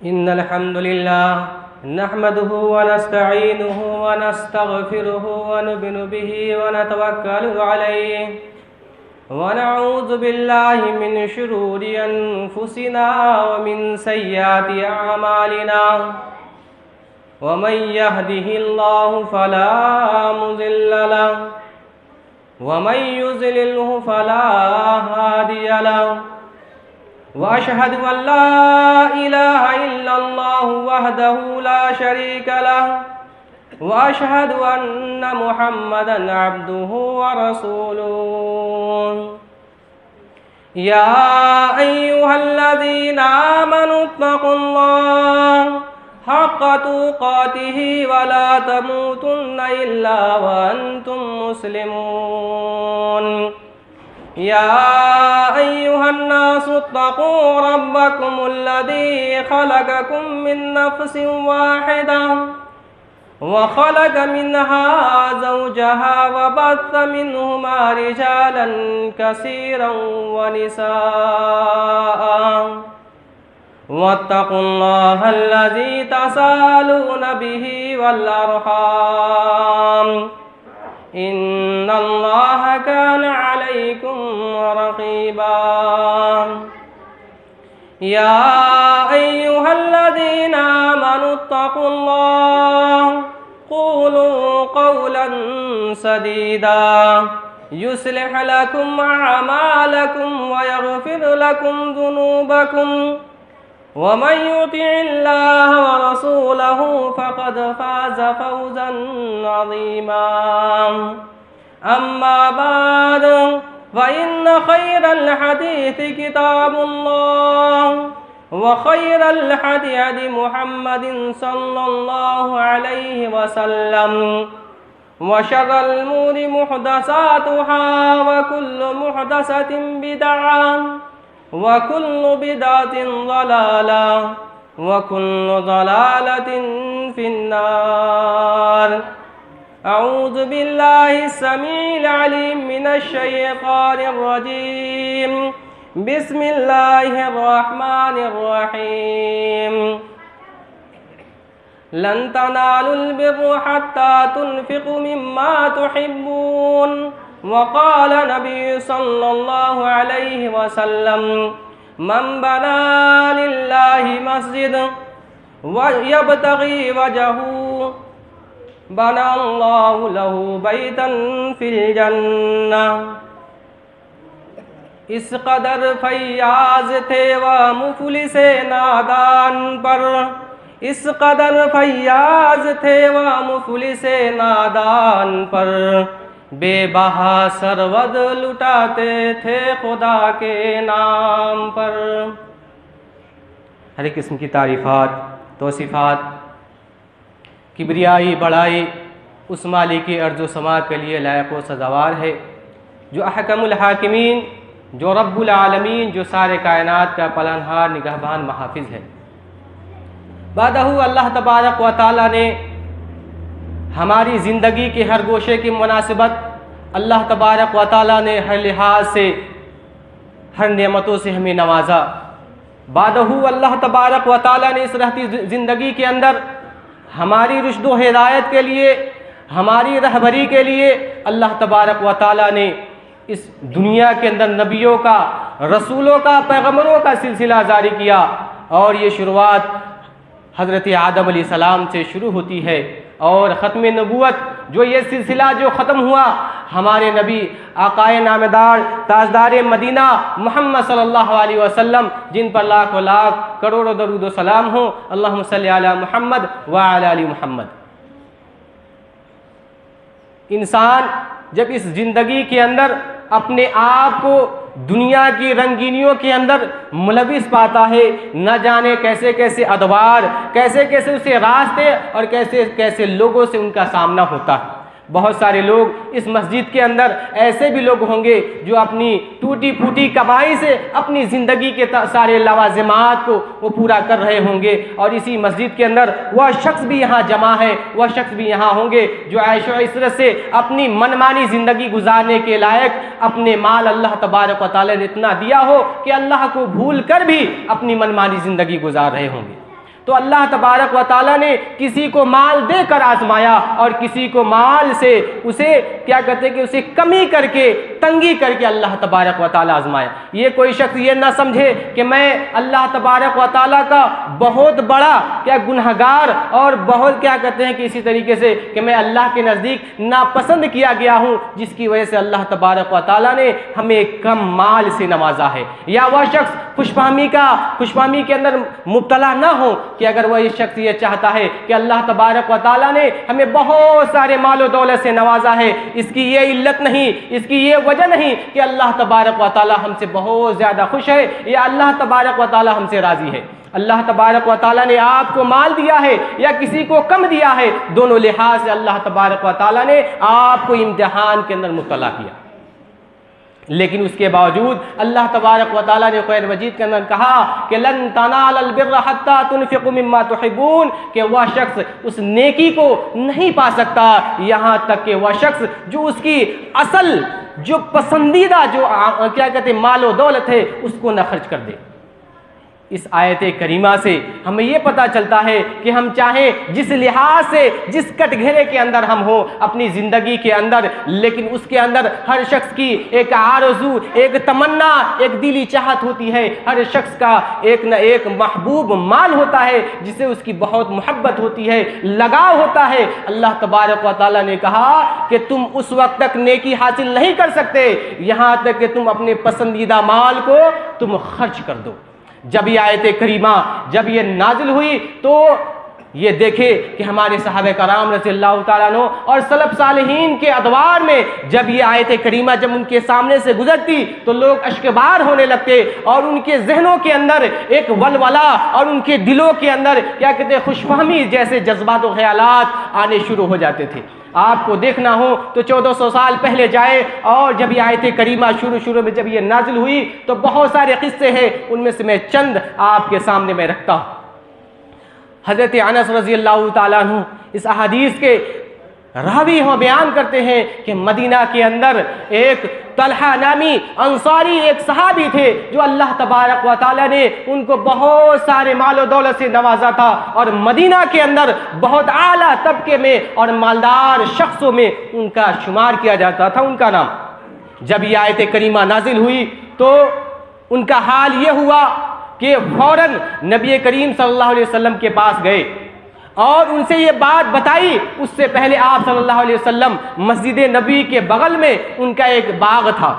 इन्नल हम्दुलिल्लाह नहमदुहु व नस्तईनुहु व नस्तगफिरुहु व नु'मिनु बिही व नतवक्कलु अलैहि व नऊज़ु बिल्लाहि मिन शुरूरि अनफुसिना व मिन सय्यिआति अमालिना व मन यहदिहिल्लाहु फला मुज़िल्ल लहु व मन युज़लिल्हु फला हादिय लहु व अशहदु अल्ला इलाहा इल्लल्लाहु वहदहु ला शरीका लहु व अशहदु अन्ना मुहम्मदन अब्दुहु व रसूलुहु। या अय्युहल्लज़ीना आमनुत्तक़ुल्लाह हक़्क़ तुक़ातिहि व ला तमूतुन्ना इल्ला व अंतुम मुस्लिमून। या अय्युहन्नासु इत्तक़ू रब्बकुमुल्लज़ी ख़लक़कुम मिन नफ़्सिन वाहिदह व ख़लक़ मिन्हा ज़ौजहा व बस्स मिन्हुमा रिजालन कसीरन व निसाअ वत्तक़ुल्लाहल्लज़ी तसाअलून बिही वल अर्हाम इन्नल्लाह कान अलैकुम रक़ीबा। या अय्युहल्लज़ीना आमनुत्तक़ुल्लाह क़ूलू क़ौलन सदीदा युस्लिह लकुम अअमालकुम व यग़फिर लकुम ज़ुनूबकुम व मन युतिइल्लाह व रसूलहु फ़क़द फ़ाज़ फ़ौज़न अज़ीमा। अम्मा बाद व इन्न ख़ैरल हदीस किताबुल्लाह व ख़ैरल हदी हदी मुहम्मदिन सल्लल्लाहु अलैहि वसल्लम व शर्रल उमूरि मुहदसातुहा व कुल्लु मुहदसतिन बिदअह व कुल्लु बिदअतिन ज़लाला व कुल्लु ज़लालतिन फिन्नार। अऊज़ु बिल्लाहि समीइल अलीम मिनश शैतानिर रजीम। बिस्मिल्लाहिर रहमानिर रहीम। लन तनालुल बिर्रा हत्ता तुनफिकू मिम्मा तुहिब्बून वक़ाल नबी सल्लल्लाहु अलैहि वसल्लम मन बना लिल्लाहि मस्जिद व यब्तगी वजहू बना अल्लाहु लहू बैतन फिल जन्नह। इस कदर फैयाज थे वह मुफलिसे नादान पर, इस कदर फैयाज थे वह मुफलिसे नादान पर, बेबहा सरवद लुटाते थे खुदा के नाम पर। हर एक किस्म की तारीफ़ात तौसीफ़ात किबरियाई बड़ाई उस मालिक अर्ज़ समा के लिए लायक व सज़ावार है जो अहकमुल हाकिमीन, जो रब्बुल आलमीन, जो सारे कायनात का पलनहार निगहबान महाफिज है। बादहू अल्लाह तबारक व तआला ने हमारी ज़िंदगी के हर गोशे की मुनासिबत अल्लाह तबारक व तआला ने हर लिहाज से हर नेमतों से हमें नवाजा। बादहू अल्लाह तबारक व तआला ने इस रहती ज़िंदगी के अंदर हमारी रुश्द व हिदायत के लिए, हमारी रहबरी के लिए अल्लाह तबारक व तआला ने इस दुनिया के अंदर नबियों का, रसूलों का, पैगम्बरों का सिलसिला जारी किया। और ये शुरुआत हज़रत आदम अलैहिस्सलाम से शुरू होती है और ख़त्म नबूवत जो ये सिलसिला जो ख़त्म हुआ हमारे नबी आकाए नामदार ताजदार मदीना मोहम्मद सल्लल्लाहु अलैहि वसल्लम, जिन पर लाखों लाख करोड़ों दरूद व सलाम हो। अल्लाहुम्मा सल्लि अला मुहम्मद व अला आलि मुहम्मद। इंसान जब इस ज़िंदगी के अंदर अपने आप को दुनिया की रंगीनियों के अंदर मुलविस पाता है, न जाने कैसे कैसे अदवार, कैसे कैसे उसे रास्ते और कैसे कैसे लोगों से उनका सामना होता है। बहुत सारे लोग इस मस्जिद के अंदर ऐसे भी लोग होंगे जो अपनी टूटी फूटी कमाई से अपनी ज़िंदगी के सारे लवाज़िमात को वो पूरा कर रहे होंगे। और इसी मस्जिद के अंदर वह शख्स भी यहाँ जमा है, वह शख्स भी यहाँ होंगे जो ऐश व इशरत से अपनी मनमानी ज़िंदगी गुजारने के लायक अपने माल अल्लाह तबारक व तआला ने इतना दिया हो कि अल्लाह को भूल कर भी अपनी मनमानी ज़िंदगी गुजार रहे होंगे। तो अल्लाह तबारक व तआला ने किसी को माल देकर आजमाया और किसी को माल से उसे क्या कहते हैं कि उसे कमी करके, तंगी करके अल्लाह तबारक व तआला आजमाया। ये कोई शख्स ये ना समझे कि मैं अल्लाह तबारक व तआला का बहुत बड़ा क्या गुनहगार और बहुत क्या कहते हैं कि इसी तरीके से कि मैं अल्लाह के नज़दीक नापसंद किया गया हूँ, जिसकी वजह से अल्लाह तबारक व तआला ने हमें कम माल से नवाजा है। या वह शख्स खुशफहमी के अंदर मुब्तला ना हो कि अगर वह शख्स ये चाहता है कि अल्लाह तबारक व तआला ने हमें बहुत सारे मालो दौलत से नवाजा है, इसकी ये इल्लत नहीं, इसकी ये वजह नहीं कि अल्लाह तबारक व तआला हमसे बहुत ज़्यादा खुश है या अल्लाह तबारक व तआला हमसे राज़ी है। अल्लाह तबारक व तआला ने आपको माल दिया है या किसी को कम दिया है, दोनों लिहाज से अल्लाह तबारक व तआला ने आपको इम्तिहान के अंदर मुब्तला किया। लेकिन उसके बावजूद अल्लाह तबारक व तआला ने कुरान मजीद के अंदर कहा कि लन तनालल बिर्र हत्ता तुनफिकू मिम्मा तुहिब्बून, कि वह शख्स उस नेकी को नहीं पा सकता यहाँ तक कि वह शख्स जो उसकी असल जो पसंदीदा जो क्या कहते हैं मालो दौलत है उसको न खर्च कर दे। इस आयत करीमा से हमें ये पता चलता है कि हम चाहें जिस लिहाज से जिस कटघरे के अंदर हम हो अपनी ज़िंदगी के अंदर, लेकिन उसके अंदर हर शख्स की एक आरज़ू, एक तमन्ना, एक दिली चाहत होती है। हर शख्स का एक न एक महबूब माल होता है जिसे उसकी बहुत मोहब्बत होती है, लगाव होता है। अल्लाह तबारक व तआला ने कहा कि तुम उस वक्त तक नेकी हासिल नहीं कर सकते यहाँ तक कि तुम अपने पसंदीदा माल को तुम खर्च कर दो। जब ये आयत करीमा जब ये नाजिल हुई तो ये देखे कि हमारे सहाबे कराम रज़ियल्लाहु ताला अन्हु और सलफ सालिहीन के अदवार में जब ये आयत करीमा जब उनके सामने से गुजरती तो लोग अश्कबार होने लगते और उनके जहनों के अंदर एक वलवला और उनके दिलों के अंदर क्या कहते हैं खुशफहमी जैसे जज्बात और ख्यालात आने शुरू हो जाते थे। आपको देखना हो तो 1400 साल पहले जाए और जब ये आयत करीमा शुरू में जब ये नाजिल हुई तो बहुत सारे किस्से हैं, उनमें से मैं चंद आपके सामने में रखता हूँ। हज़रत अनस रज़ियल्लाहु ताला अन्हु इस अहादीस के रावी हो बयान करते हैं कि मदीना के अंदर एक तलहा नामी अंसारी एक सहाबी थे जो अल्लाह तबारक व तआला ने उनको बहुत सारे मालो दौलत से नवाजा था और मदीना के अंदर बहुत आला तबके में और मालदार शख्सों में उनका शुमार किया जाता था उनका नाम। जब यह आयत करीमा नाजिल हुई तो उनका हाल ये हुआ कि फौरन नबी करीम सल्लल्लाहु अलैहि वसल्लम के पास गए और उनसे ये बात बताई। उससे पहले आप सल्लल्लाहु अलैहि वसल्लम मस्जिद नबी के बगल में उनका एक बाग था,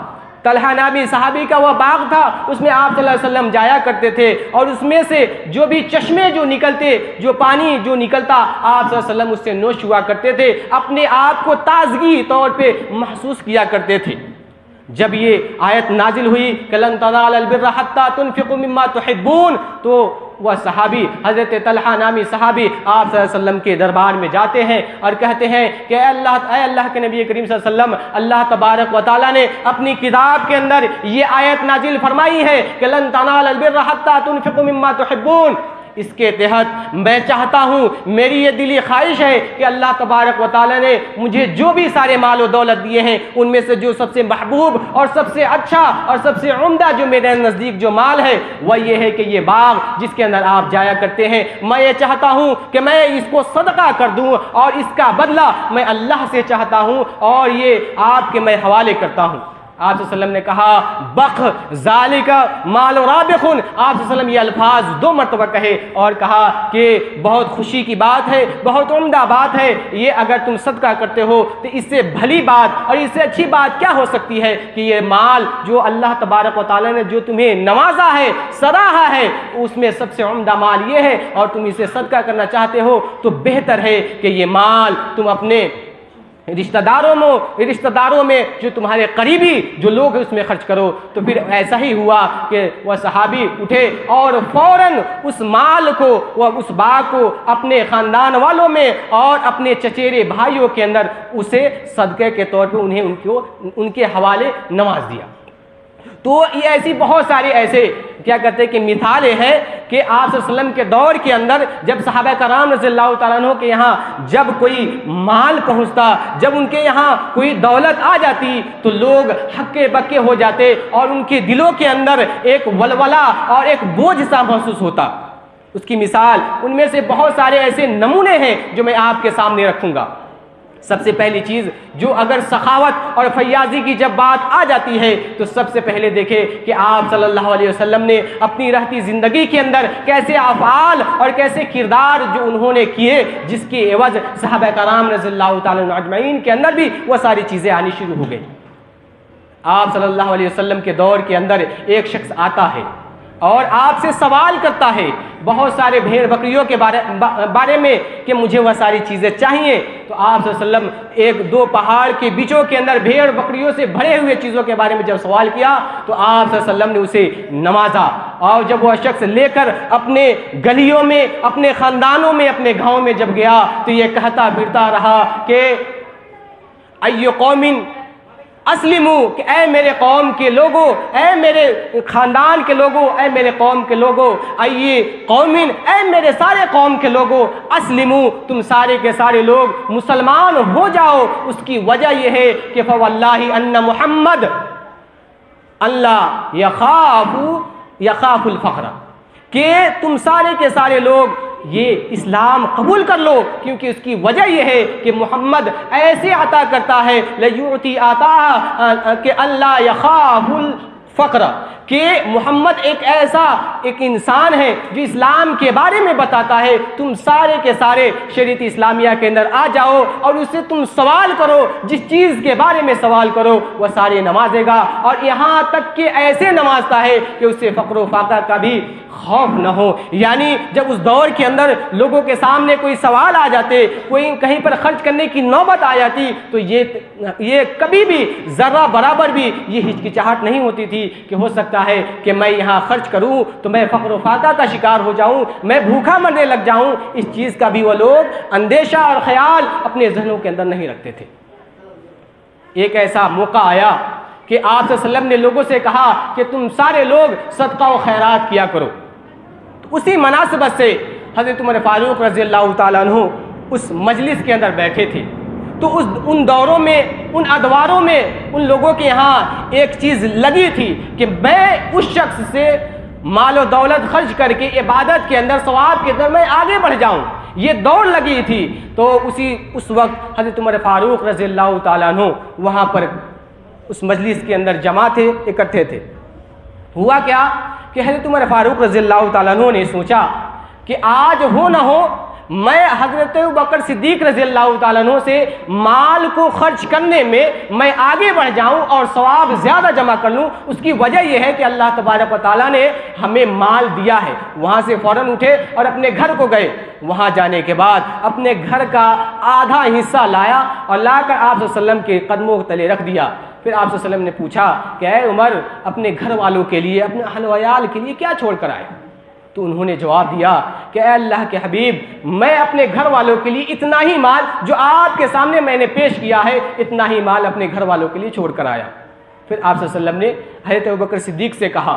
तलहा नामी सहाबी का वह बाग था, उसमें आप सल्लल्लाहु अलैहि वसल्लम जाया करते थे और उसमें से जो भी चश्मे जो निकलते, जो पानी जो निकलता आप सल्लल्लाहु अलैहि वसल्लम उससे नोश हुआ करते थे, अपने आप को ताजगी तौर पे महसूस किया करते थे। जब ये आयत नाजिल हुई लन तनालल बिर्र हत्ता तुनफिकू मिम्मा तुहिब्बून, तो वह सहाबी हज़रत तलहा नामी सहाबी आप सल्लल्लाहु अलैहि वसल्लम के दरबार में जाते हैं और कहते हैं कि अल्लाह के नबी करीम सल्लल्लाहु अलैहि वसल्लम, अल्लाह तबारक व तआला ने अपनी किताब के अंदर ये आयत नाजिल फरमाई है कि लन तनालल बिर्र हत्ता तुनफिकू मिम्मा तुहिब्बून। इसके तहत मैं चाहता हूँ, मेरी ये दिली ख्वाहिश है कि अल्लाह तबारक व तआला ने मुझे जो भी सारे माल और दौलत दिए हैं उनमें से जो सबसे महबूब और सबसे अच्छा और सबसे उम्दा जो मेरे नज़दीक जो माल है वह ये है कि ये बाग जिसके अंदर आप जाया करते हैं, मैं ये चाहता हूँ कि मैं इसको सदका कर दूँ और इसका बदला मैं अल्लाह से चाहता हूँ और ये आपके मैं हवाले करता हूँ। आप सल्लम ने कहा बख ज़ालिका माल राबिखुन, आप सल्लम ये अल्फाज 2 मरतबा कहे और कहा कि बहुत खुशी की बात है, बहुत उम्दा बात है, ये अगर तुम सदका करते हो तो इससे भली बात और इससे अच्छी बात क्या हो सकती है कि ये माल जो अल्लाह तबारक व तआला ने जो तुम्हें नवाजा है, सराहा है, उसमें सबसे उम्दा माल ये है और तुम इसे सदका करना चाहते हो तो बेहतर है कि ये माल तुम अपने रिश्तेदारों में जो तुम्हारे करीबी जो लोग हैं उसमें खर्च करो। तो फिर ऐसा ही हुआ कि वह सहाबी उठे और फौरन उस माल को वह उस बाग को अपने ख़ानदान वालों में और अपने चचेरे भाइयों के अंदर उसे सदक़े के तौर पे उन्हें उनके हवाले नवाज दिया। तो ये ऐसी बहुत सारी ऐसे क्या कहते हैं कि मिसालें हैं कि आप सल्लल्लाहु अलैहि वसल्लम के दौर के अंदर जब सहाबा कराम रज़ियल्लाहु ताला अन्हु के यहाँ जब कोई माल पहुँचता, जब उनके यहाँ कोई दौलत आ जाती तो लोग हक्के बक्के हो जाते और उनके दिलों के अंदर एक वलवला और एक बोझ सा महसूस होता। उसकी मिसाल, उनमें से बहुत सारे ऐसे नमूने हैं जो मैं आपके सामने रखूंगा। सबसे पहली चीज़, जो अगर सखावत और फैयाजी की जब बात आ जाती है तो सबसे पहले देखें कि आप सल्लल्लाहु अलैहि वसल्लम ने अपनी रहती ज़िंदगी के अंदर कैसे अफ़आल और कैसे किरदार जो उन्होंने किए, जिसकी एवज़ सहाबा कराम रज़ियल्लाहु ताला अन्हुम अजमईन के अंदर भी वह सारी चीज़ें आनी शुरू हो गई। आप सल्लल्लाहु अलैहि वसल्लम के दौर के अंदर एक शख्स आता है और आपसे सवाल करता है बहुत सारे भेड़ बकरियों के बारे में कि मुझे वह सारी चीज़ें चाहिए। तो आप सल्लल्लाहु अलैहि वसल्लम एक दो पहाड़ के बीचों के अंदर भेड़ बकरियों से भरे हुए चीज़ों के बारे में जब सवाल किया तो आप सल्लल्लाहु अलैहि वसल्लम ने उसे नवाजा। और जब वह शख्स लेकर अपने गलियों में, अपने ख़ानदानों में, अपने गाँव में जब गया तो ये कहता फिरता रहा कि अय्यो कौमिन अस्लिमू, कि ऐ मेरे कौम के लोगों, ऐ मेरे ख़ानदान के लोगों, ऐ मेरे कौम के लोगों, अय्ये कौमिन, ऐ मेरे सारे कौम के लोगों, अस्लिमू, तुम सारे के सारे लोग मुसलमान हो जाओ। उसकी वजह यह है कि फवल्लाहि अन्ना मुहम्मद अल्लाह यखाफुल फ़ख्र, कि तुम सारे के सारे लोग ये इस्लाम कबूल कर लो, क्योंकि उसकी वजह यह है कि मोहम्मद ऐसे अता करता है लयूती आता कि अल्लाह यखाफुल फ़ख्र, कि मोहम्मद एक इंसान है जो इस्लाम के बारे में बताता है। तुम सारे के सारे शरीयत इस्लामिया के अंदर आ जाओ और उससे तुम सवाल करो, जिस चीज़ के बारे में सवाल करो वह सारे नवाजेगा, और यहाँ तक कि ऐसे नवाजता है कि उससे फ़क्र व फाका का भी खौफ न हो। यानी जब उस दौर के अंदर लोगों के सामने कोई सवाल आ जाते, कोई कहीं पर खर्च करने की नौबत आ जाती, तो ये कभी भी ज़र्रा बराबर भी ये हिचकिचाहट नहीं होती थी कि हो सकता है कि मैं यहाँ खर्च करूँ तो मैं फ़क्र व फाका का शिकार हो जाऊँ, मैं भूखा मरने लग जाऊँ। इस चीज़ का भी वो लोग अंदेशा और ख्याल अपने जहनों के अंदर नहीं रखते थे। एक ऐसा मौका आया कि आप सल्लल्लाहु अलैहि वसल्लम ने लोगों से कहा कि तुम सारे लोग सदका व खैरात किया करो। तो उसी मुनासिबत से हज़रत उमर फारूक रज़ियल्लाहु ताला अन्हु उस मजलिस के अंदर बैठे थे। तो उन दौरों में, उन अदवारों में उन लोगों के यहाँ एक चीज़ लगी थी कि मैं उस शख्स से माल और दौलत खर्च करके इबादत के अंदर, सवाब के अंदर मैं आगे बढ़ जाऊँ, ये दौड़ लगी थी। तो उस वक्त हज़रत उमर फारूक रज़ियल्लाहु ताला अन्हु वहाँ पर उस मजलिस के अंदर जमा थे, इकट्ठे थे। हुआ क्या कि हज़रत उमर फारूक रज़ियल्लाहु ताला अन्हु ने सोचा कि आज हो ना हो मैं हज़रत अबू बकर सिद्दीक़ रज़ियल्लाहु ताला अन्हु से माल को खर्च करने में मैं आगे बढ़ जाऊं और सवाब ज़्यादा जमा कर लूं। उसकी वजह यह है कि अल्लाह तबारक व तआला ने हमें माल दिया है। वहाँ से फ़ौरन उठे और अपने घर को गए। वहाँ जाने के बाद अपने घर का आधा हिस्सा लाया और लाकर आप सल्लल्लाहु अलैहि वसल्लम के कदमों के तले रख दिया। फिर आप सल्लल्लाहु अलैहि वसल्लम ने पूछा कि ऐ उमर, अपने घर वालों के लिए, अपने अहल वयाल के लिए क्या छोड़ कर आए? तो उन्होंने जवाब दिया कि अल्लाह के हबीब, मैं अपने घर वालों के लिए इतना ही माल जो आपके सामने मैंने पेश किया है, इतना ही माल अपने घर वालों के लिए छोड़ कर आया। फिर आप सल्लल्लाहु अलैहि वसल्लम ने हज़रत अबू बकर सिद्दीक़ से कहा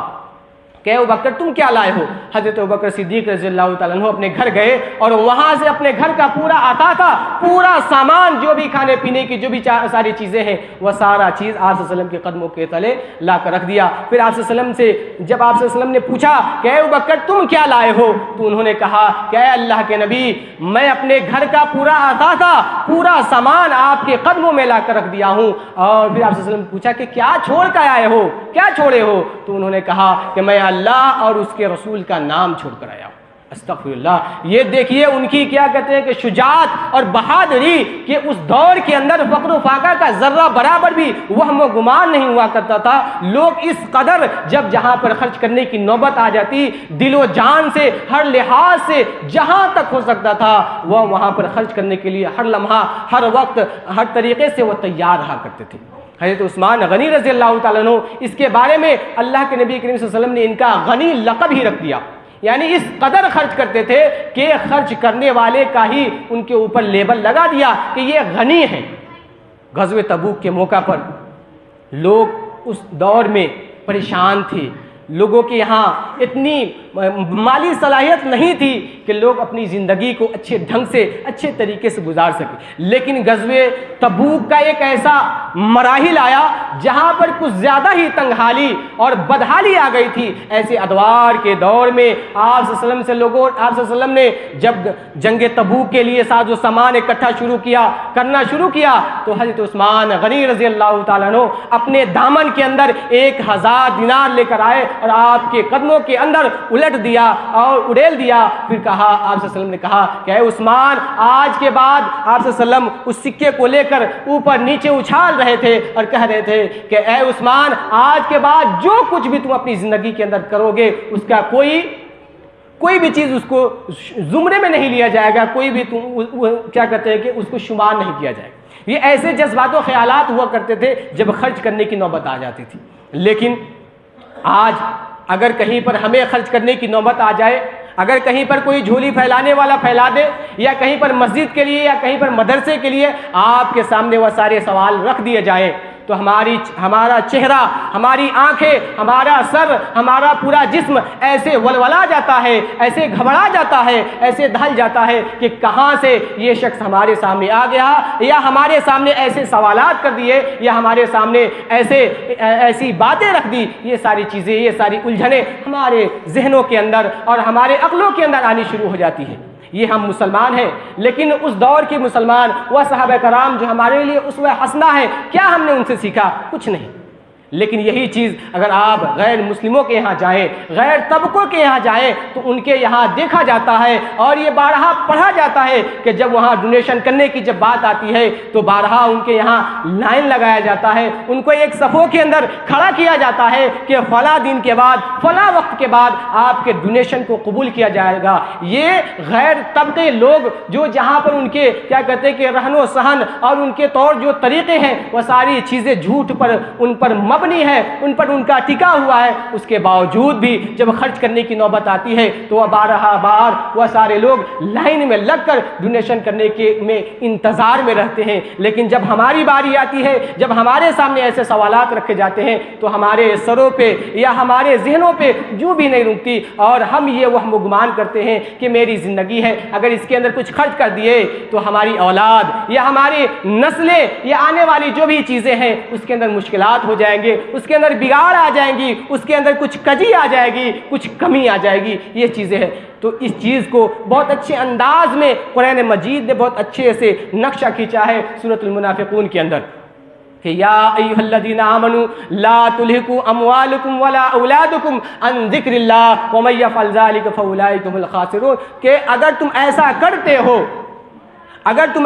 कि अबू बकर तुम क्या लाए हो? हज़रत अबू बकर सिद्दीक़ रज़ियल्लाहु ताला अन्हु अपने घर गए और वहाँ से अपने घर का पूरा आता था, पूरा सामान, जो भी खाने पीने की जो भी सारी चीज़ें हैं, वह सारा चीज़ आप सल्लल्लाहु अलैहि वसल्लम के कदमों के तले ला कर रख दिया। फिर आप सल्लल्लाहु अलैहि वसल्लम से जब आप सल्लल्लाहु अलैहि वसल्लम ने पूछा कि अबू बकर तुम क्या लाए हो, तो उन्होंने कहा कि अल्लाह के नबी, मैं अपने घर का पूरा आता था, पूरा सामान आपके कदमों में ला कर रख दिया हूँ। और फिर आप सल्लल्लाहु अलैहि वसल्लम ने पूछा कि क्या छोड़ कर आए हो, क्या छोड़े हो? तो उन्होंने कहा कि मैं अल्लाह और उसके रसूल का नाम छोड़कर आया हूं। अस्तगफिरुल्लाह। ये देखिए उनकी क्या कहते हैं कि शुजाअत और बहादुरी कि उस दौर के अंदर फ़क्र फाका का जर्रा बराबर भी वहम गुमान नहीं हुआ करता था। लोग इस कदर जब जहां पर खर्च करने की नौबत आ जाती, दिलो जान से, हर लिहाज से जहां तक हो सकता था वह वहां पर खर्च करने के लिए हर लम्हा, हर वक्त, हर तरीके से वह तैयार रहा करते थे। हज़रत उस्मान गनी रज़ियल्लाहु ताला अन्हु, इसके बारे में अल्लाह के नबी करीम सल्लल्लाहु अलैहि वसल्लम ने इनका गनी लक़ब ही रख दिया। यानी इस कदर खर्च करते थे कि खर्च करने वाले का ही उनके ऊपर लेबल लगा दिया कि ये गनी है। ग़ज़वे तबूक के मौका पर लोग उस दौर में परेशान थे। लोगों के यहाँ इतनी माली सलाहियत नहीं थी कि कि लोग अपनी ज़िंदगी को अच्छे ढंग से अच्छे तरीके से गुजार सकें। लेकिन गज़वे तबूक का एक ऐसा मराहिल आया जहाँ पर कुछ ज़्यादा ही तंगहाली और बदहाली आ गई थी। ऐसे अदवार के दौर में आप सल्लल्लाहु अलैहि वसल्लम ने जब जंग तबूक के लिए साजो सामान इकट्ठा करना शुरू किया तो हज़रत उस्मान गनी रज़ी अल्लाह ताला अन्हु अपने दामन के अंदर 1000 दिनार लेकर आए और आपके कदमों के अंदर उलट दिया और उड़ेल दिया। फिर कहा, आप सल्लल्लाहु अलैहि वसल्लम ने कहा कि ऐ उस्मान, आज के बाद आप सल्लल्लाहु अलैहि वसल्लम उस सिक्के को लेकर ऊपर नीचे उछाल रहे थे और कह रहे थे कि ऐ उस्मान, आज के बाद जो कुछ भी तुम अपनी ज़िंदगी के अंदर करोगे उसका कोई भी चीज़ उसको जुमरे में नहीं लिया जाएगा, कोई भी क्या कहते हैं कि उसको शुमार नहीं किया जाएगा। ये ऐसे जज्बात और ख्यालात हुआ करते थे जब खर्च करने की नौबत आ जाती थी। लेकिन आज अगर कहीं पर हमें खर्च करने की नौबत आ जाए, अगर कहीं पर कोई झोली फैलाने वाला फैला दे, या कहीं पर मस्जिद के लिए या कहीं पर मदरसे के लिए आपके सामने वह सारे सवाल रख दिए जाए, तो हमारा चेहरा, हमारी आंखें, हमारा सर, हमारा पूरा जिस्म ऐसे वलवला जाता है, ऐसे घबरा जाता है, ऐसे ढल जाता है कि कहाँ से ये शख्स हमारे सामने आ गया, या हमारे सामने ऐसे सवालात कर दिए, या हमारे सामने ऐसी बातें रख दी। ये सारी चीज़ें, ये सारी उलझनें हमारे जहनों के अंदर और हमारे अक्लों के अंदर आनी शुरू हो जाती है। ये हम मुसलमान हैं, लेकिन उस दौर के मुसलमान व सहाबा कराम जो हमारे लिए उसवे हसना है, क्या हमने उनसे सीखा? कुछ नहीं। लेकिन यही चीज़ अगर आप गैर मुस्लिमों के यहाँ जाएं, गैर तबकों के यहाँ जाएं, तो उनके यहाँ देखा जाता है और ये बारहा पढ़ा जाता है कि जब वहाँ डोनेशन करने की जब बात आती है तो बारहा उनके यहाँ लाइन लगाया जाता है, उनको एक सफ़ों के अंदर खड़ा किया जाता है कि फ़ला दिन के बाद, फ़ला वक्त के बाद आपके डोनेशन को कबूल किया जाएगा। ये गैर तबके लोग जो जहाँ पर उनके क्या कहते हैं कि रहनो सहन और उनके तौर जो तरीक़े हैं वह सारी चीज़ें झूठ पर, उन पर मबनी है, उन पर उनका टिका हुआ है, उसके बावजूद भी जब खर्च करने की नौबत आती है तो वह बार वह सारे लोग लाइन में लगकर डोनेशन करने के में इंतज़ार में रहते हैं। लेकिन जब हमारी बारी आती है, जब हमारे सामने ऐसे सवालात रखे जाते हैं तो हमारे सरों पे या हमारे जहनों पे जो भी नहीं रुकती और हम ये वह गुमान करते हैं कि मेरी ज़िंदगी है, अगर इसके अंदर कुछ खर्च कर दिए तो हमारी औलाद या हमारी नस्लें या आने वाली जो भी चीज़ें हैं उसके अंदर मुश्किलात हो जाएंगे, उसके अंदर बिगाड़ आ जाएंगी, उसके अंदर कुछ कजी आ जाएगी, कुछ कमी आ जाएगी। ये चीज़ें हैं। तो इस चीज़ को बहुत अच्छे अंदाज में कुरान मजीद ने बहुत अच्छे से नक्शा खींचा है सूरतुल मुनाफिकून के अंदर कि या अय्युहल्लज़ीना आमनू ला तुल्हिकू अमवालुकुम वला औलादुकुम अन ज़िक्रिल्लाह व मय यफ़अल ज़ालिका फ़उलाइका हुमुल ख़ासिरून, कि अगर तुम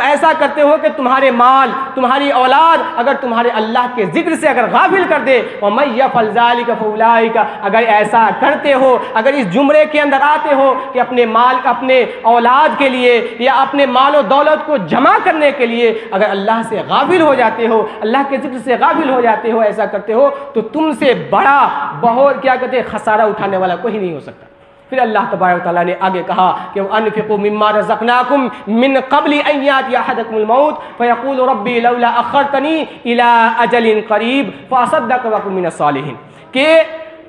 ऐसा करते हो कि तुम्हारे माल, तुम्हारी औलाद अगर तुम्हारे अल्लाह के जिक्र से अगर गाफिल कर दे, और मैं यफ़अल ज़ालिका फ़उलाइका, अगर ऐसा करते हो, अगर इस जुमरे के अंदर आते हो कि अपने माल, अपने औलाद के लिए या अपने माल और दौलत को जमा करने के लिए अगर अल्लाह से गाफिल हो जाते हो, अल्लाह के जिक्र से गाफिल हो जाते हो, ऐसा करते हो तो तुमसे बड़ा बहुत क्या कहते हैं खसारा उठाने वाला कोई नहीं हो सकता। फिर अल्लाह तबारक व तआला ने आगे कहा कि अनफिकू मिम्मा रज़क़नाकुम मिन क़ब्लि अन यातिया अहदकुमुल मौत फ़यक़ूलु रब्बी लौला अख़्ख़रतनी इला अजलिन क़रीब फ़असद्दक़ व अकुन मिनस सालिहीन, कि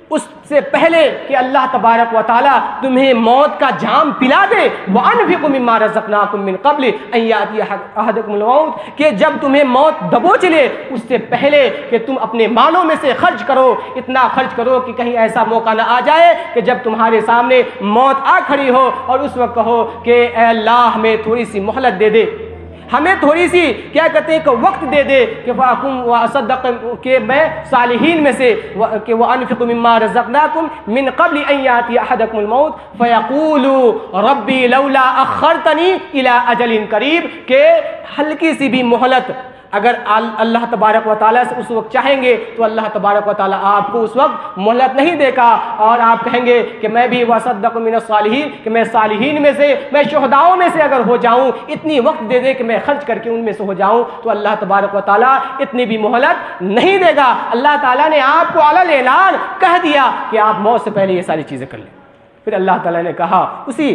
उससे पहले कि अल्लाह तबारक व तआला तुम्हें मौत का जाम पिला दे, व अनफिकू मिम्मा रज़क़नाकुम मिन क़ब्लि अन यातिया अहदकुमुल मौत, कि जब तुम्हें मौत दबोच ले उससे पहले कि तुम अपने मालों में से खर्च करो, इतना खर्च करो कि कहीं ऐसा मौका ना आ जाए कि जब तुम्हारे सामने मौत आ खड़ी हो और उस वक्त कहो कि ऐ अल्लाह हमें थोड़ी सी मोहलत दे दे, हमें थोड़ी सी क्या कहते हैं कि वक्त दे दे कि फ़अकुम व असद्दक़, कि मैं सालिहीन में से कि व अनफ़िक़ु मिम्मा रज़क़नाकुम मिन क़ब्लि अन यातिया अहदकुमुल मौत फ़यक़ूलु रब्बी लौला अख़्ख़रतनी इला अजलिन क़रीब, के हल्की सी भी मोहलत अगर अल्लाह तबारक व तआला से उस वक्त चाहेंगे तो अल्लाह तबारक व तआला आपको उस वक्त मोहलत नहीं देगा और आप कहेंगे कि मैं भी वसद्दक़ु मिनस सालिहीन, कि मैं सालिहीन में से, मैं शुहदाओं में से अगर हो जाऊं, इतनी वक्त दे दे कि मैं खर्च करके उनमें से हो जाऊं, तो अल्लाह तबारक व तआला इतनी भी मोहलत नहीं देगा। अल्लाह ताला ने आपको अलल ऐलान कह दिया कि आप मौत से पहले ये सारी चीज़ें कर लें। फिर अल्लाह ताला ने कहा उसी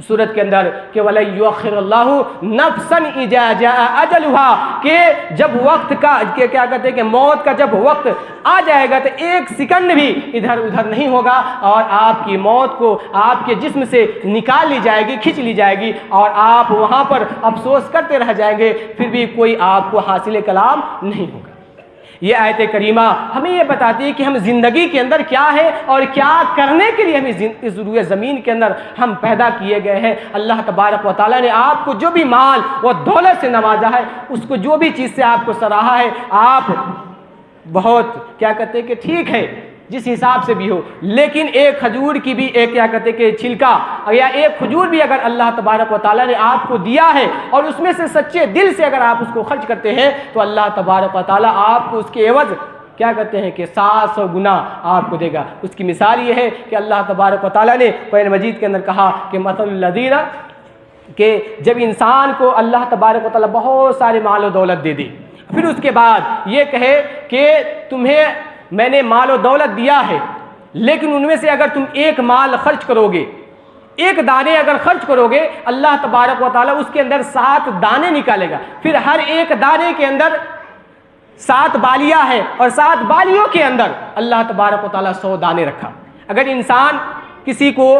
सूरत के अंदर कि वला युअख्खिरुल्लाहु नफ्सन इज़ा जाअ अजलुहा, कि जब वक्त का क्या कहते हैं कि मौत का जब वक्त आ जाएगा तो एक सेकंड भी इधर उधर नहीं होगा और आपकी मौत को आपके जिस्म से निकाल ली जाएगी, खींच ली जाएगी और आप वहाँ पर अफसोस करते रह जाएंगे, फिर भी कोई आपको हासिल कलाम नहीं होगा। ये आयत करीमा हमें ये बताती है कि हम ज़िंदगी के अंदर क्या है और क्या करने के लिए हम इस रूए ज़मीन के अंदर हम पैदा किए गए हैं। अल्लाह तबारक व तआला ने आपको जो भी माल व दौलत से नवाजा है, उसको जो भी चीज़ से आपको सराहा है, आप बहुत क्या कहते हैं कि ठीक है जिस हिसाब से भी हो, लेकिन एक खजूर की भी एक क्या कहते हैं कि छिलका या एक खजूर भी अगर अल्लाह तबारक व तआला ने आपको दिया है और उसमें से सच्चे दिल से अगर आप उसको खर्च करते हैं तो अल्लाह तबारक व तआला आपको उसके एवज क्या कहते हैं कि 700 गुना आपको देगा। उसकी मिसाल ये है कि अल्लाह तबारक व तआला ने कुरान मजीद के अंदर कहा कि मसलुल लज़ीना, कि जब इंसान को अल्लाह तबारक व तआला बहुत सारे माल और दौलत दे दी, फिर उसके बाद ये कहे कि तुम्हें मैंने माल और दौलत दिया है, लेकिन उनमें से अगर तुम एक माल खर्च करोगे, एक दाने अगर खर्च करोगे, अल्लाह तबारक व तआला उसके अंदर 7 दाने निकालेगा। फिर हर एक दाने के अंदर 7 बालियां है और 7 बालियों के अंदर अल्लाह तबारक व तआला 100 दाने रखा। अगर इंसान किसी को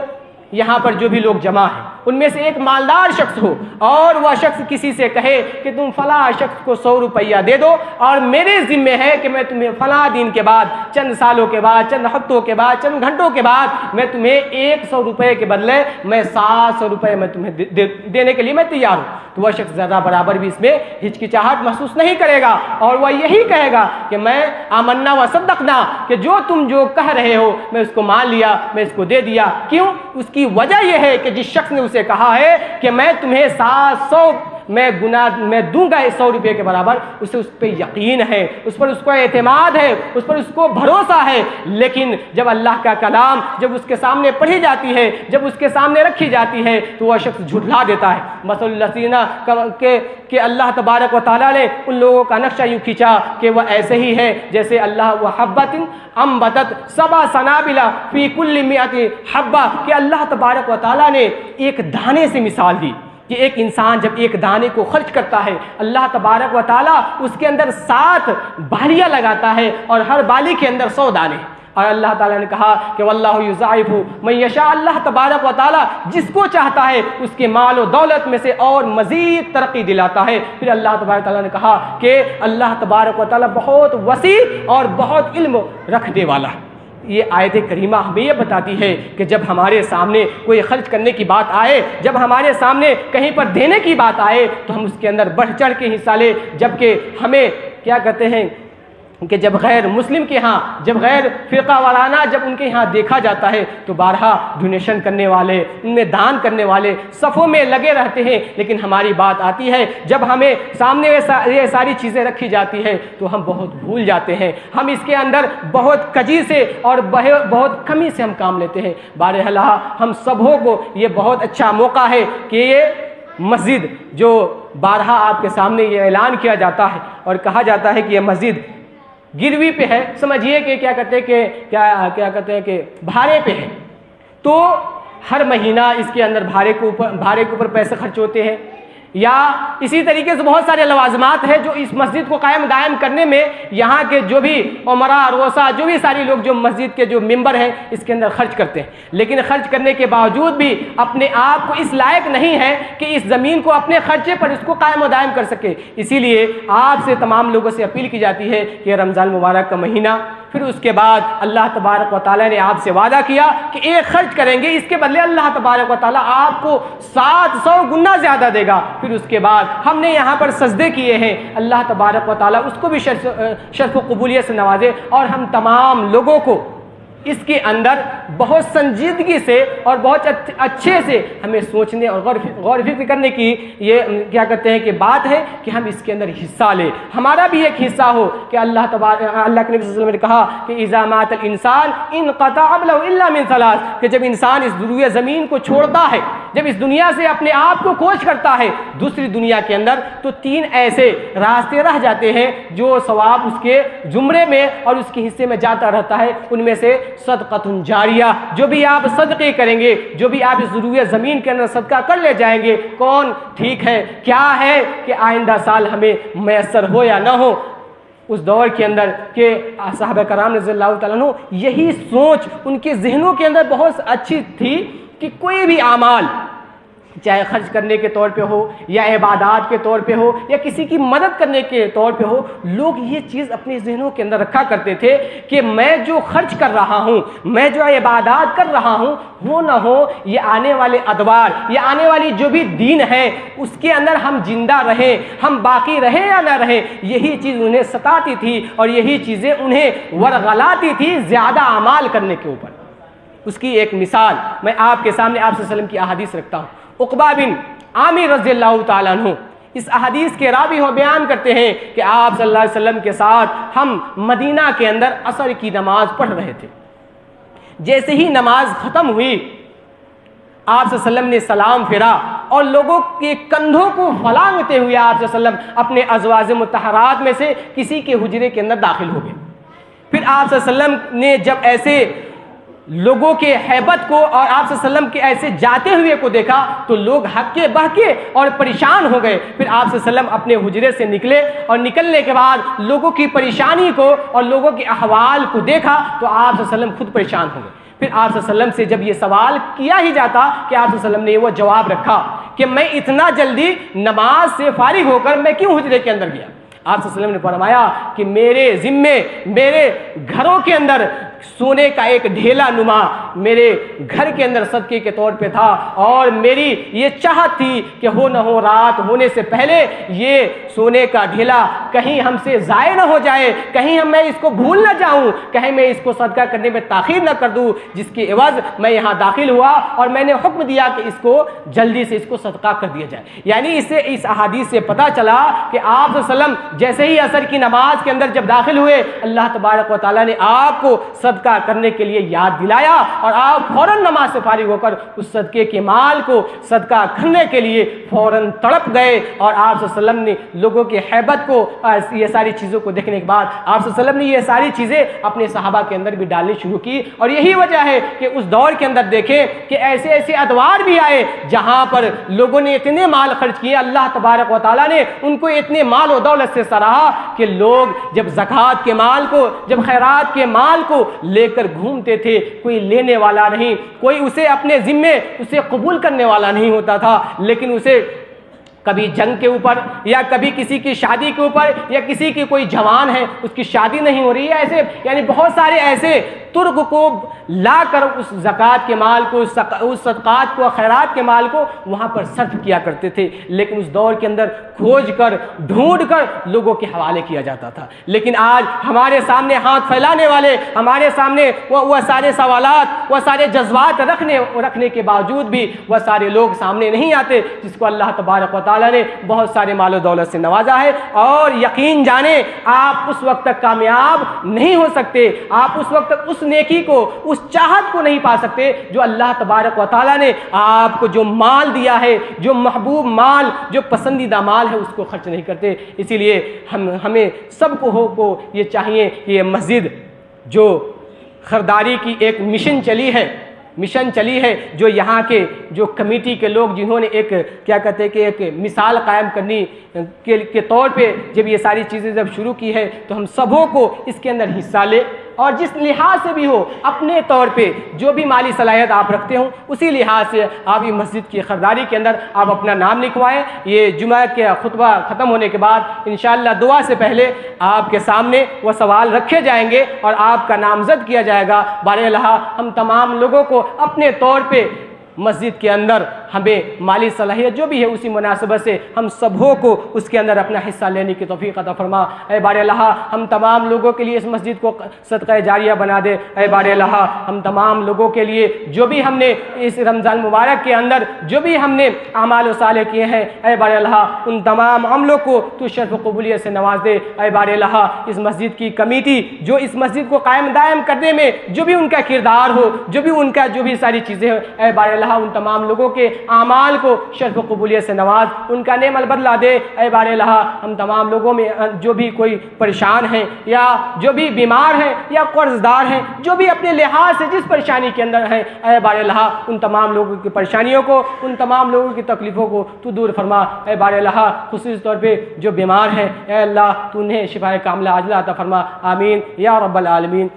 यहाँ पर जो भी लोग जमा हैं उनमें से एक मालदार शख्स हो और वह शख्स किसी से कहे कि तुम फला शख्स को 100 रुपया दे दो और मेरे ज़िम्मे है कि मैं तुम्हें फला दिन के बाद, चंद सालों के बाद, चंद हफ्तों के बाद, चंद घंटों के बाद मैं तुम्हें 100 रुपये के बदले मैं 700 रुपये मैं तुम्हें देने के लिए मैं तैयार हूँ, तो वह शख्स ज़्यादा बराबर भी इसमें हिचकिचाहट महसूस नहीं करेगा और वह यही कहेगा कि मैं आमन्ना व सद्दक़ना, कि जो तुम जो कह रहे हो मैं उसको मान लिया, मैं इसको दे दिया। क्यों? उसकी वजह यह है कि जिस शख्स ने उसे कहा है कि मैं तुम्हें 700 मैं दूंगा 100 रुपये के बराबर, उसे उस पर यकीन है, उस पर उसको एतमाद है, उस पर उसको भरोसा है। लेकिन जब अल्लाह का कलाम जब उसके सामने पढ़ी जाती है, जब उसके सामने रखी जाती है, तो वह शख्स झुठला देता है। मसलुल लज़ीना के अल्लाह तबारक व तआला ने उन लोगों का नक्शा यूँ खींचा कि वह ऐसे ही है जैसे अल्लाह व हब्बतिन अम्बतत सबा सनाबिला फी कुल्ली मिअति हब्बा, कि अल्लाह तबारक व तआला ने एक दाने से मिसाल दी कि एक इंसान जब एक दाने को खर्च करता है, अल्लाह तबारक व तआला उसके अंदर 7 बालियाँ लगाता है और हर बाली के अंदर 100 दाने। और अल्लाह ताला ने कहा कि वल्लाहु युज़ाइफु मन यशा, अल्लाह तबारक व तआला जिसको चाहता है उसके माल और दौलत में से और मज़ीद तरक्की दिलाता है। फिर अल्लाह तबारक व तआला ने कहा कि अल्लाह तबारक व तआला बहुत वसी और बहुत इल्म रखने वाला है। ये आयत करीमा हमें ये बताती है कि जब हमारे सामने कोई खर्च करने की बात आए, जब हमारे सामने कहीं पर देने की बात आए, तो हम उसके अंदर बढ़ चढ़ के हिस्सा लें। जबकि हमें क्या कहते हैं कि जब गैर मुस्लिम के यहाँ, जब गैर फ़िरका वाराना जब उनके यहाँ देखा जाता है तो बारहा डोनेशन करने वाले, उनमें दान करने वाले सफ़ों में लगे रहते हैं। लेकिन हमारी बात आती है जब हमें सामने ये सारी चीज़ें रखी जाती है तो हम बहुत भूल जाते हैं, हम इसके अंदर बहुत कजी से और बहुत कमी से हम काम लेते हैं। बहरहाल हम सबों को ये बहुत अच्छा मौका है कि ये मस्जिद जो बारहा आपके सामने ये ऐलान किया जाता है और कहा जाता है कि यह मस्जिद गिरवी पे है, समझिए कि क्या कहते हैं कि क्या कहते हैं कि भाड़े पे है, तो हर महीना इसके अंदर भाड़े के ऊपर पैसे खर्च होते हैं। या इसी तरीके से बहुत सारे लवाजमात हैं जो इस मस्जिद को कायम दायम करने में यहाँ के जो भी उमरा रोसा जो भी सारे लोग जो मस्जिद के जो मेंबर हैं इसके अंदर खर्च करते हैं। लेकिन खर्च करने के बावजूद भी अपने आप को इस लायक नहीं है कि इस ज़मीन को अपने खर्चे पर इसको कायम दायम कर सके। इसीलिए आपसे तमाम लोगों से अपील की जाती है कि रमज़ान मुबारक का महीना, फिर उसके बाद अल्लाह तबारक व तआला ने आपसे वादा किया कि एक खर्च करेंगे, इसके बदले अल्लाह तबारक व तआला आपको 700 गुना ज़्यादा देगा। फिर उसके बाद हमने यहाँ पर सजदे किए हैं, अल्लाह तबारक व तआला उसको भी शर्फ व कबूलियत से नवाजे और हम तमाम लोगों को इसके अंदर बहुत संजीदगी से और बहुत अच्छे से हमें सोचने और गौर फिक्र करने की ये क्या कहते हैं कि बात है कि हम इसके अंदर हिस्सा लें। हमारा भी एक हिस्सा हो कि अल्लाह के नबी सल्लल्लाहु अलैहि वसल्लम ने कहा कि इज़ा मातल इंसान इनक़ता अमलहु इल्ला मिन सलास, कि जब इंसान इस दुनिया ज़मीन को छोड़ता है, जब इस दुनिया से अपने आप को कोच करता है दूसरी दुनिया के अंदर, तो 3 ऐसे रास्ते रह जाते हैं जो सवाब उसके जुमरे में और उसके हिस्से में जाता रहता है। उनमें से सदक़तुन जारिया, जो भी आप सदक़े करेंगे, जो भी आप इस ज़रूरी ज़मीन के अंदर सदका कर ले जाएंगे, कौन ठीक है, क्या है कि आइंदा साल हमें मैसर हो या ना हो। उस दौर के अंदर के सहाबा कराम रज़ियल्लाहु तआला अन्हु यही सोच उनके ज़हनों के अंदर बहुत अच्छी थी कि कोई भी आमाल, चाहे खर्च करने के तौर पे हो या इबादत के तौर पे हो या किसी की मदद करने के तौर पे हो, लोग ये चीज़ अपने ज़हनों के अंदर रखा करते थे कि मैं जो खर्च कर रहा हूँ, मैं जो इबादत कर रहा हूँ, हो ना हो ये आने वाले अदवार, ये आने वाली जो भी दीन है उसके अंदर हम जिंदा रहें, हम बाकी रहें या ना रहें, यही चीज़ उन्हें सताती थी और यही चीज़ें उन्हें वरगलाती थी ज़्यादा अमाल करने के ऊपर। उसकी एक मिसाल मैं आपके सामने आप सल्लल्लाहु अलैहि वसल्लम की अहादीस रखता हूँ। उक़बा बिन आमिर रज़ियल्लाहु तआला अन्हु इस अहादीस के रावी हो बयान करते हैं कि आप सल्लल्लाहु अलैहि वसल्लम के साथ हम मदीना के अंदर असर की नमाज पढ़ रहे थे। जैसे ही नमाज ख़त्म हुई, आप सल्लल्लाहु अलैहि वसल्लम ने सलाम फेरा और लोगों के कंधों को फलांगते हुए आप सल्लल्लाहु अलैहि वसल्लम अपने अज़वाज मुतहरात में से किसी के हुजरे के अंदर दाखिल हो गए। फिर आप सल्लल्लाहु अलैहि वसल्लम ने जब ऐसे लोगों के हैबत को और आप सल्लल्लाहु अलैहि वसल्लम के ऐसे जाते हुए को देखा तो लोग हक्के बहके और परेशान हो गए। फिर आप सल्लल्लाहु अलैहि वसल्लम अपने हुजरे से निकले और निकलने के बाद लोगों की परेशानी को और लोगों के अहवाल को देखा तो आप सल्लल्लाहु अलैहि वसल्लम खुद परेशान हो गए। फिर आप सल्लल्लाहु अलैहि वसल्लम से जब ये सवाल किया ही जाता कि आप सल्लल्लाहु अलैहि वसल्लम ने वो जवाब रखा कि मैं इतना जल्दी नमाज से फारिग होकर मैं क्यों हुजरे के अंदर गया। आप सल्लल्लाहु अलैहि वसल्लम ने फरमाया कि मेरे ज़िम्मे मेरे घरों के अंदर सोने का एक ढेला नुमा मेरे घर के अंदर सदके के तौर पे था और मेरी ये चाहत थी कि हो न हो रात होने से पहले ये सोने का ढेला कहीं हमसे ज़ाय न हो जाए, कहीं मैं इसको भूल न जाऊं, कहीं मैं इसको सदका करने में ताख़ीर न कर दूं, जिसके एवज़ मैं यहाँ दाखिल हुआ और मैंने हुक्म दिया कि इसको जल्दी से इसको सदका कर दिया जाए। यानी इससे इस अहादीस से पता चला कि आप सल्लल्लाहु अलैहि वसल्लम जैसे ही असर की नमाज के अंदर जब दाखिल हुए, अल्लाह तबारक व तआला ने आपको सदका करने के लिए याद दिलाया और आप फौरन नमाज से फारिग होकर उस सदके के माल को सदका करने के लिए फौरन तड़प गए। और आप सल्लल्लाहु अलैहि वसल्लम ने लोगों के हैबत को, ये सारी चीज़ों को देखने के बाद आप सल्लल्लाहु अलैहि वसल्लम ने ये सारी चीज़ें अपने सहाबा के अंदर भी डालनी शुरू की। और यही वजह है कि उस दौर के अंदर देखें कि ऐसे ऐसे अदवार भी आए जहाँ पर लोगों ने इतने माल खर्च किए, अल्लाह तबारक व तआला ने उनको इतने माल और दौलत से सराहा कि लोग जब ज़कात के माल को, जब खैरात के माल को लेकर घूमते थे, कोई लेने वाला नहीं, कोई उसे अपने जिम्मे उसे कबूल करने वाला नहीं होता था। लेकिन उसे कभी जंग के ऊपर या कभी किसी की शादी के ऊपर या किसी की कोई जवान है उसकी शादी नहीं हो रही है, ऐसे यानी बहुत सारे ऐसे तुर्क को लाकर उस ज़कात के माल को, उस सदक़ात को, खैरात के माल को वहाँ पर सर्फ किया करते थे। लेकिन उस दौर के अंदर खोज कर ढूंढ कर लोगों के हवाले किया जाता था। लेकिन आज हमारे सामने हाथ फैलाने वाले, हमारे सामने वह सारे सवालात, वह सारे जज्बात रखने के बावजूद भी वह सारे लोग सामने नहीं आते जिसको अल्लाह तबारक व तआला ने बहुत सारे मालो दौलत से नवाजा है। और यकीन जाने आप उस वक्त तक कामयाब नहीं हो सकते, आप उस वक्त तक उस नेकी को, उस चाहत को नहीं पा सकते जो अल्लाह तबारक व तआला ने आपको जो माल दिया है, जो महबूब माल, जो पसंदीदा माल है, उसको खर्च नहीं करते। इसीलिए हमें सबको ये चाहिए कि ये मस्जिद जो खरीदारी की एक मिशन चली है, जो यहाँ के जो कमेटी के लोग जिन्होंने एक क्या कहते हैं कि एक मिसाल कायम करनी के तौर पे जब ये सारी चीज़ें जब शुरू की है तो हम सबों को इसके अंदर हिस्सा ले और जिस लिहाज से भी हो अपने तौर पे जो भी माली सलाहियत आप रखते हो उसी लिहाज से आप ये मस्जिद की खरीदारी के अंदर आप अपना नाम लिखवाएं। ये जुमा के खुतबा ख़त्म होने के बाद इंशाअल्लाह दुआ से पहले आपके सामने वो सवाल रखे जाएंगे और आपका नामजद किया जाएगा। बारह हम तमाम लोगों को अपने तौर पे मस्जिद के अंदर हमें माली सलाहियत जो भी है उसी मुनासबत से हम सबों को उसके अंदर अपना हिस्सा लेने की तौफीक अता फरमा। ऐ बारे अल्लाह हम तमाम लोगों के लिए इस मस्जिद को सदका जारिया बना दे। ऐ बारे अल्लाह हम तमाम लोगों के लिए जो भी हमने इस रमज़ान मुबारक के अंदर जो भी हमने अमाल साले किए हैं, ऐ बारे अल्लाह उन तमाम अमलों को तू शर्फ कबूलियत से नवाज दे। ऐ बारे अल्लाह इस मस्जिद की कमेटी जो इस मस्जिद को कायम दायम करने में जो भी उनका किरदार हो, जो भी उनका जो भी सारी चीज़ें हैं, ऐ बारे अल्लाह उन तमाम लोगों के आमाल को शर्फ कबूलियत से नवाज, उनका नेमल बदला दे। ऐ बारे अल्लाह, हम तमाम लोगों में जो भी कोई परेशान हैं या जो भी बीमार हैं या कर्जदार हैं, जो भी अपने लिहाज से जिस परेशानी के अंदर हैं, ऐ बारे अल्लाह, उन तमाम लोगों की परेशानियों को, उन तमाम लोगों की तकलीफ़ों को तू दूर फरमा। ऐ बारे अल्लाह, खुसूस तौर पे जो बीमार हैं, ऐ अल्लाह तू उन्हें शिफाए कामिला आजिला अता फरमा। आमीन या रब्बल आलमीन।